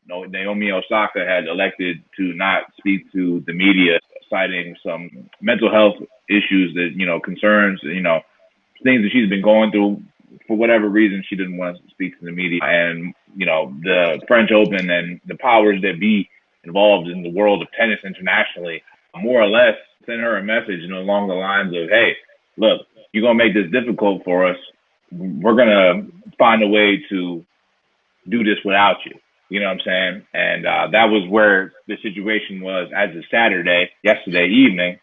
Naomi Osaka had elected to not speak to the media, citing some mental health issues that, concerns, things that she's been going through. For whatever reason, she didn't want to speak to the media. And, the French Open and the powers that be involved in the world of tennis internationally more or less sent her a message, along the lines of, hey, look, you're going to make this difficult for us. We're going to find a way to do this without you. You know what I'm saying? And that was where the situation was as of yesterday evening.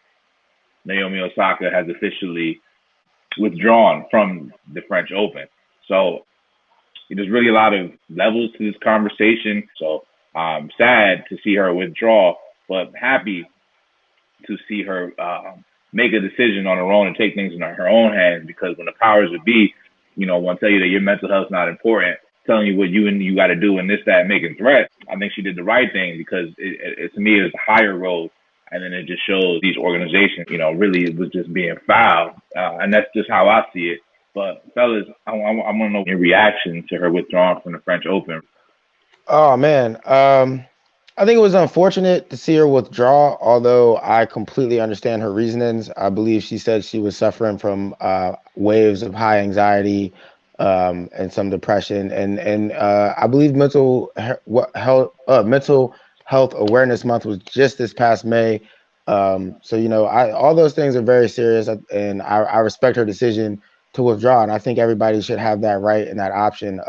Naomi Osaka has officially withdrawn from the French Open. So there's really a lot of levels to this conversation. So I'm sad to see her withdraw, but happy to see her make a decision on her own and take things in her own hands, because when the powers that be, want to tell you that your mental health is not important, telling you what you got to do and this, that, making threats, I think she did the right thing, because to me, it's a higher road. And then it just shows these organizations, really was just being foul. And that's just how I see it. But fellas, I want to know your reaction to her withdrawing from the French Open. Oh man, I think it was unfortunate to see her withdraw. Although I completely understand her reasonings. I believe she said she was suffering from waves of high anxiety and some depression, and I believe mental health awareness month was just this past May. So all those things are very serious, and I respect her decision to withdraw, and I think everybody should have that right and that option.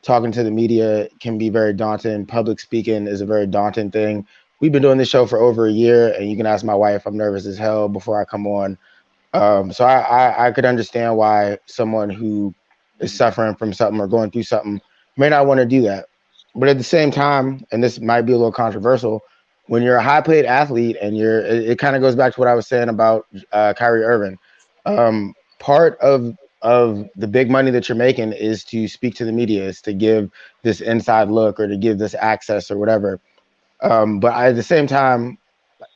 Talking to the media can be very daunting. Public speaking is a very daunting thing. We've been doing this show for over a year, and you can ask my wife. I'm nervous as hell before I come on. So I could understand why someone who is suffering from something or going through something may not want to do that. But at the same time, and this might be a little controversial, when you're a high paid athlete and it kind of goes back to what I was saying about Kyrie Irving. Part of the big money that you're making is to speak to the media, is to give this inside look or to give this access or whatever. But at the same time,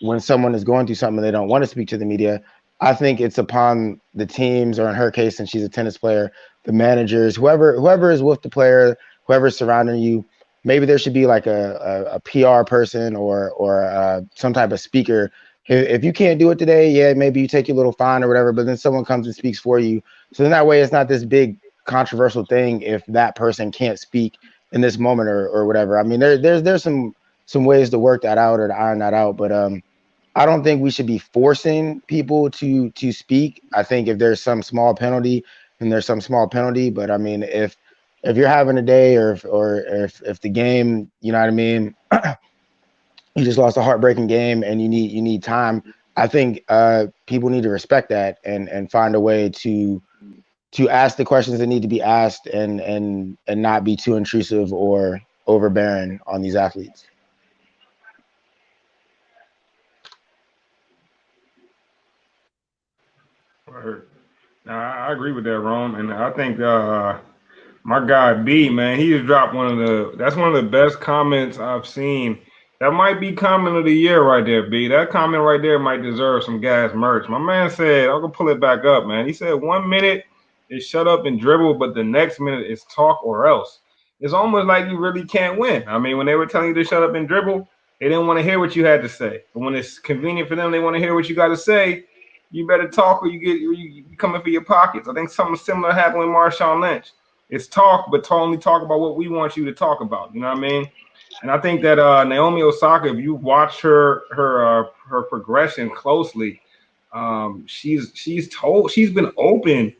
when someone is going through something they don't want to speak to the media, I think it's upon the teams, or in her case, since she's a tennis player, the managers, whoever is with the player, whoever's surrounding you. Maybe there should be like a PR person or some type of speaker. If you can't do it today, yeah, maybe you take your little fine or whatever, but then someone comes and speaks for you. So then that way it's not this big controversial thing if that person can't speak in this moment or whatever. I mean, there's some ways to work that out or to iron that out, but I don't think we should be forcing people to speak. I think if there's some small penalty, then there's some small penalty. But I mean, if you're having a day or if the game, you know what I mean, you just lost a heartbreaking game and you need time. I think people need to respect that and find a way to ask the questions that need to be asked and not be too intrusive or overbearing on these athletes. Word. Now, I agree with that, Rome, and I think my guy B, man, he just dropped that's one of the best comments I've seen. That might be comment of the year right there, B. That comment right there might deserve some gas merch. My man said, I'm gonna pull it back up, man. He said 1 minute is shut up and dribble, but the next minute is talk or else. It's almost like you really can't win. I mean, when they were telling you to shut up and dribble, they didn't want to hear what you had to say. But when it's convenient for them, they want to hear what you got to say. You better talk or you coming for your pockets. I think something similar happened with Marshawn Lynch. It's talk, but only talk about what we want you to talk about. You know what I mean? And I think that Naomi Osaka, if you watch her progression closely, she's been open,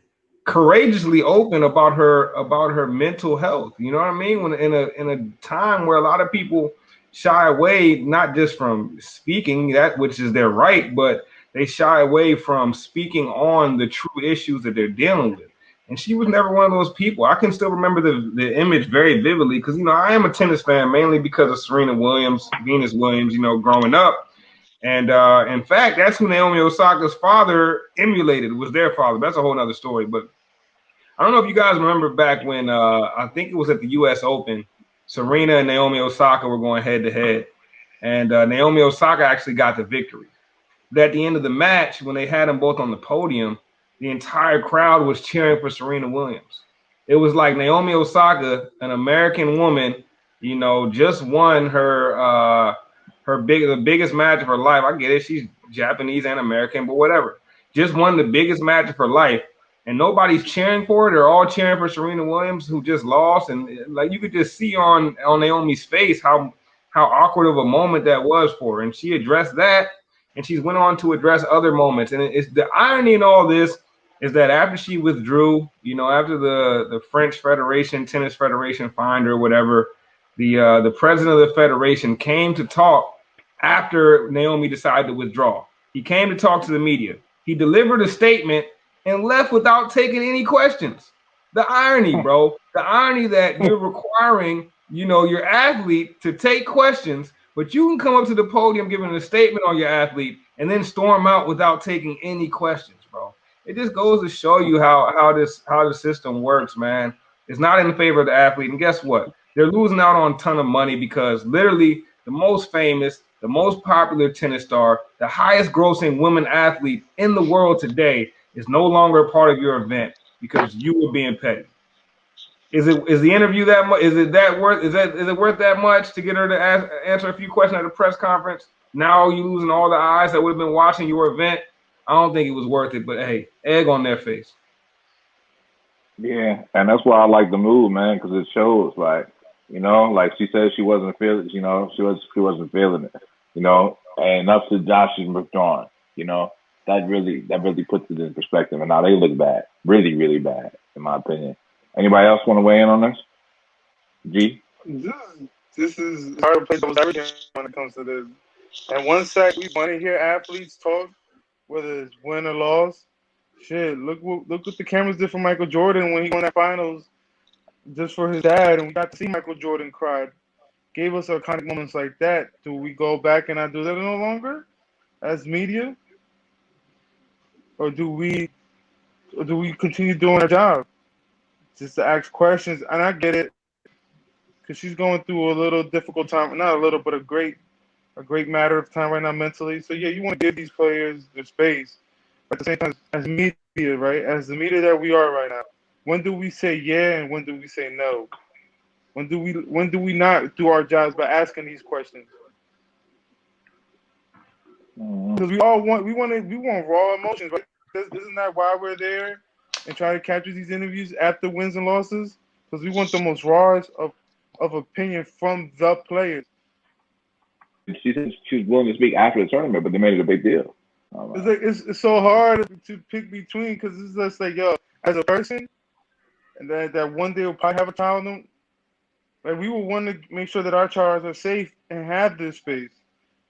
courageously open about her mental health. You know what I mean? When in a time where a lot of people shy away, not just from speaking that, which is their right, but they shy away from speaking on the true issues that they're dealing with. And she was never one of those people. I can still remember the image very vividly because, I am a tennis fan mainly because of Serena Williams, Venus Williams, growing up. And in fact, that's who Naomi Osaka's father emulated. It was their father. That's a whole other story. But I don't know if you guys remember back when I think it was at the U.S. Open, Serena and Naomi Osaka were going head to head. And Naomi Osaka actually got the victory. But at the end of the match, when they had them both on the podium, the entire crowd was cheering for Serena Williams. It was like Naomi Osaka, an American woman, just won the biggest match of her life. I get it, she's Japanese and American, but whatever. Just won the biggest match of her life, and nobody's cheering for it. They're all cheering for Serena Williams, who just lost, and like you could just see on Naomi's face how awkward of a moment that was for her. And she addressed that, and she's went on to address other moments. And it's the irony in all this is that after she withdrew, after the French Federation, Tennis Federation fined her or whatever, the president of the federation came to talk after Naomi decided to withdraw. He came to talk to the media. He delivered a statement and left without taking any questions. The irony, bro. The irony that you're requiring, your athlete to take questions, but you can come up to the podium giving a statement on your athlete and then storm out without taking any questions, bro. It just goes to show you how the system works, man. It's not in favor of the athlete. And guess what? They're losing out on a ton of money because literally the most famous, the most popular tennis star, the highest grossing women athlete in the world today is no longer a part of your event because you were being petty. Is the interview that much? Is it worth that much to get her to answer a few questions at a press conference? Now you losing all the eyes that would have been watching your event. I don't think it was worth it, but hey, egg on their face. Yeah, and that's why I like the move, man, because it shows, like, like she said, she wasn't feeling, she wasn't feeling it, and that's the Josh is withdrawn, that really puts it in perspective, and now they look bad, really, really bad, in my opinion. Anybody else want to weigh in on this? G? This is hard to play devil's advocate when it comes to this. And one side, we want to hear athletes talk, whether it's win or loss. Shit, look what the cameras did for Michael Jordan when he won that finals just for his dad, and we got to see Michael Jordan cry. Gave us iconic moments like that. Do we go back and not do that no longer as media, or do we continue doing our job just to ask questions? And I get it, because she's going through a little difficult time, not a little, but a great matter of time right now mentally. So yeah, you want to give these players their space. But at the same time, as media, right? As the media that we are right now, when do we say yeah and when do we say no? When do we not do our jobs by asking these questions? Because we want raw emotions, right? Isn't that why we're there and try to capture these interviews after wins and losses? Because we want the most raw of opinion from the players. She said she was willing to speak after the tournament, but they made it a big deal. It's like it's so hard to pick between, because it's just like, yo, as a person, and that one day we'll probably have a child with them. Like, we will want to make sure that our children are safe and have this space.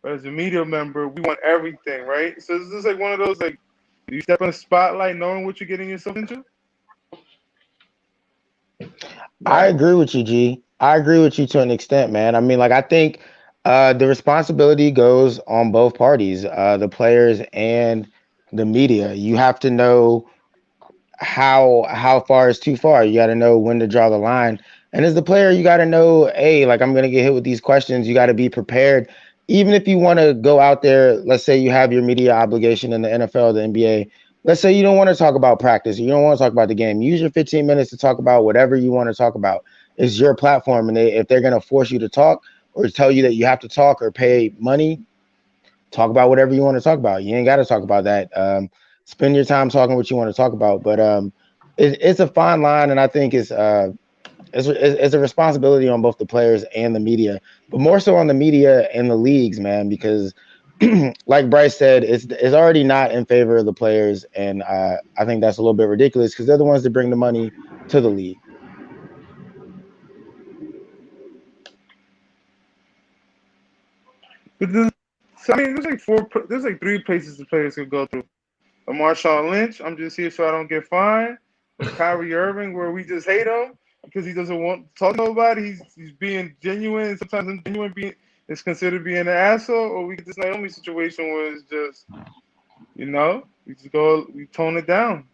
But as a media member, we want everything, right? So it's just like one of those, like, you step in the spotlight knowing what you're getting yourself into. I agree with you, G. I agree with you to an extent, man. I mean, like, I think the responsibility goes on both parties, the players and the media. You have to know how far is too far. You got to know when to draw the line. And as the player, you got to know, hey, like, I'm gonna get hit with these questions. You got to be prepared. Even if you want to go out there, let's say you have your media obligation in the NFL, the NBA. Let's say you don't want to talk about practice, you don't want to talk about the game. Use your 15 minutes to talk about whatever you want to talk about. It's your platform, and if they're gonna force you to talk or tell you that you have to talk or pay money, talk about whatever you want to talk about. You ain't got to talk about that. Spend your time talking what you want to talk about. But it's a fine line, and I think it's a responsibility on both the players and the media, but more so on the media and the leagues, man, because like Bryce said, it's already not in favor of the players, and I think that's a little bit ridiculous because they're the ones that bring the money to the league. But there's like three places the players could go through. A Marshawn Lynch, I'm just here so I don't get fined. A Kyrie Irving, where we just hate him because he doesn't want to talk to nobody. He's being genuine, and sometimes ingenuine is considered being an asshole. Or we get this Naomi situation where it's just, we tone it down.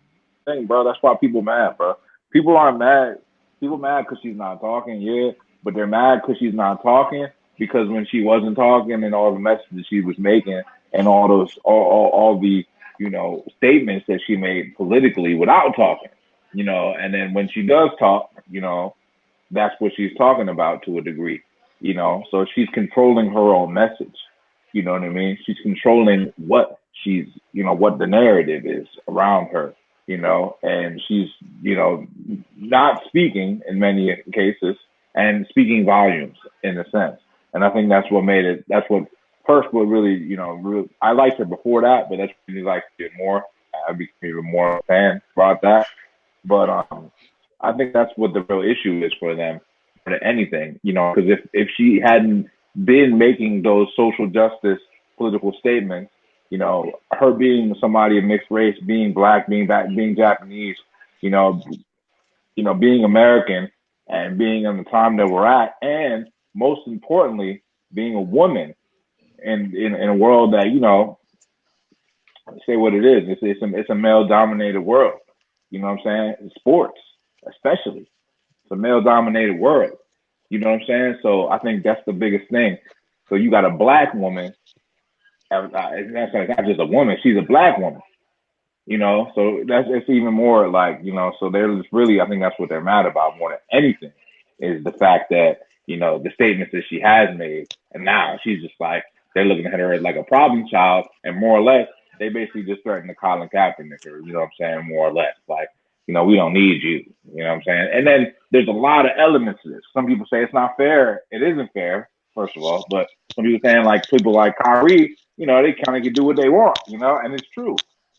Thing, bro. That's why people mad, bro. People aren't mad. People mad because she's not talking, yeah, but they're mad because she's not talking because when she wasn't talking and all the messages she was making and all the statements that she made politically without talking, and then when she does talk, that's what she's talking about to a degree. So she's controlling her own message. You know what I mean? She's controlling what the narrative is around her, and she's, not speaking in many cases and speaking volumes in a sense. And I think that's what first what really, I liked her before that, but that's really liked it more. I became even more a fan about that. But I think that's what the real issue is for them more than anything, because if she hadn't been making those social justice political statements, her being somebody of mixed race, being black, being Japanese, you know, being American and being in the time that we're at, and most importantly, being a woman in a world that, say what it is. It's a male dominated world. You know what I'm saying? Sports, especially. It's a male dominated world. You know what I'm saying? So I think that's the biggest thing. So you got a black woman, that's not just a woman, she's a black woman. So it's even more like, so they're just really, I think that's what they're mad about more than anything, is the fact that, the statements that she has made, and now she's just like, they're looking at her as like a problem child, and more or less they basically just threatened to Colin Kaepernick, or, you know what I'm saying, more or less like, we don't need you. You know what I'm saying? And then there's a lot of elements to this. Some people say it's not fair. It isn't fair, first of all, but some people saying like people like Kyrie, they kind of can do what they want, and it's true.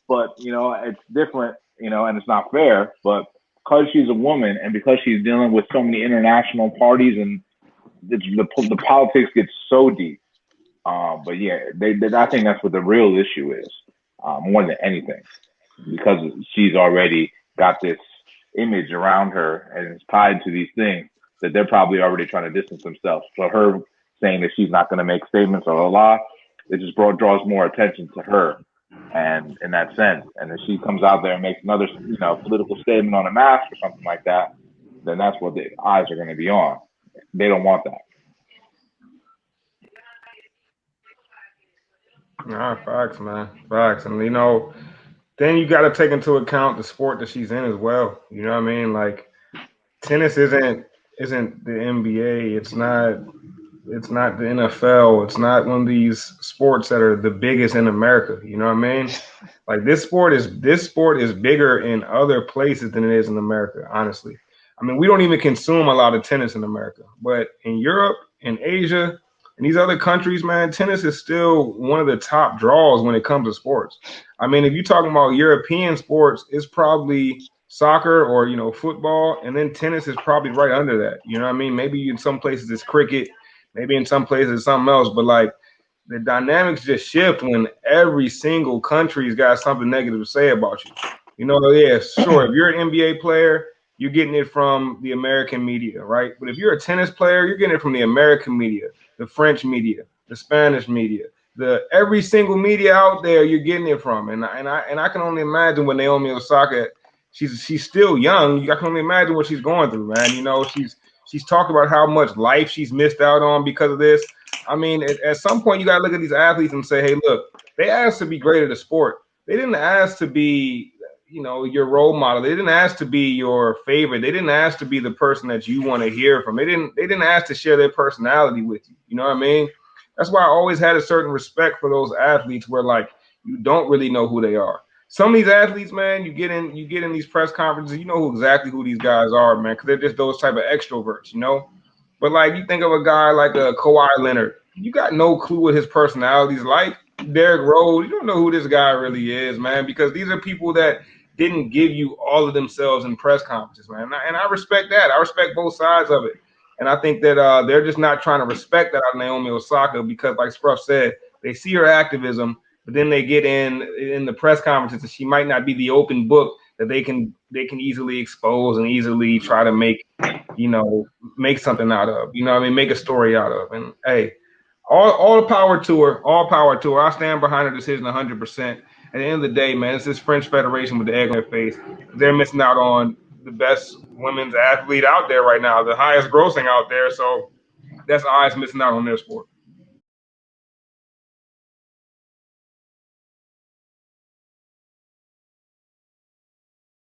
But it's different, and it's not fair. But because she's a woman and because she's dealing with so many international parties, and the politics gets so deep. But yeah, I think that's what the real issue is, more than anything, because she's already got this image around her and it's tied to these things that they're probably already trying to distance themselves. So her saying that she's not going to make statements or law, it just draws more attention to her. And in that sense, and if she comes out there and makes another, political statement on a mask or something like that, then that's what the eyes are going to be on. They don't want that. Nah, facts, man. Facts. And then you got to take into account the sport that she's in as well. You know what I mean? Like tennis isn't the NBA. It's not the NFL. It's not one of these sports that are the biggest in America. You know what I mean? Like this sport is bigger in other places than it is in America, honestly. I mean, we don't even consume a lot of tennis in America, but in Europe and Asia and these other countries, man, tennis is still one of the top draws when it comes to sports. I mean, if you're talking about European sports, it's probably soccer or football, and then tennis is probably right under that. You know what I mean? Maybe in some places it's cricket, maybe in some places it's something else, but like the dynamics just shift when every single country's got something negative to say about you. Yeah, sure. If you're an NBA player, you're getting it from the American media, right? But if you're a tennis player, you're getting it from the American media, the French media, the Spanish media, the every single media out there. You're getting it from, and I can only imagine when Naomi Osaka, she's still young. I can only imagine what she's going through, man. She's talked about how much life she's missed out on because of this. I mean, at some point, you got to look at these athletes and say, hey, look, they asked to be great at a sport. They didn't ask to be, your role model. They didn't ask to be your favorite. They didn't ask to be the person that you want to hear from. They didn't ask to share their personality with you. You know what I mean? That's why I always had a certain respect for those athletes where like you don't really know who they are. Some of these athletes, man, you get in these press conferences, you know exactly who these guys are, man, because they're just those type of extroverts. But like you think of a guy like a Kawhi Leonard, you got no clue what his personality's like. Derrick Rose, you don't know who this guy really is, man, because these are people that didn't give you all of themselves in press conferences, man. And I respect that. I respect both sides of it. And I think that they're just not trying to respect that out of Naomi Osaka because, like Scruff said, they see her activism, but then they get in the press conferences and she might not be the open book that they can easily expose and easily try to you know, make something out of. You know what I mean? Make a story out of. And hey, all power to her. All power to her. I stand behind her decision 100%. At the end of the day, man, it's this French Federation with the egg on their face. They're missing out on the best women's athlete out there right now, the highest grossing out there. So that's eyes missing out on their sport.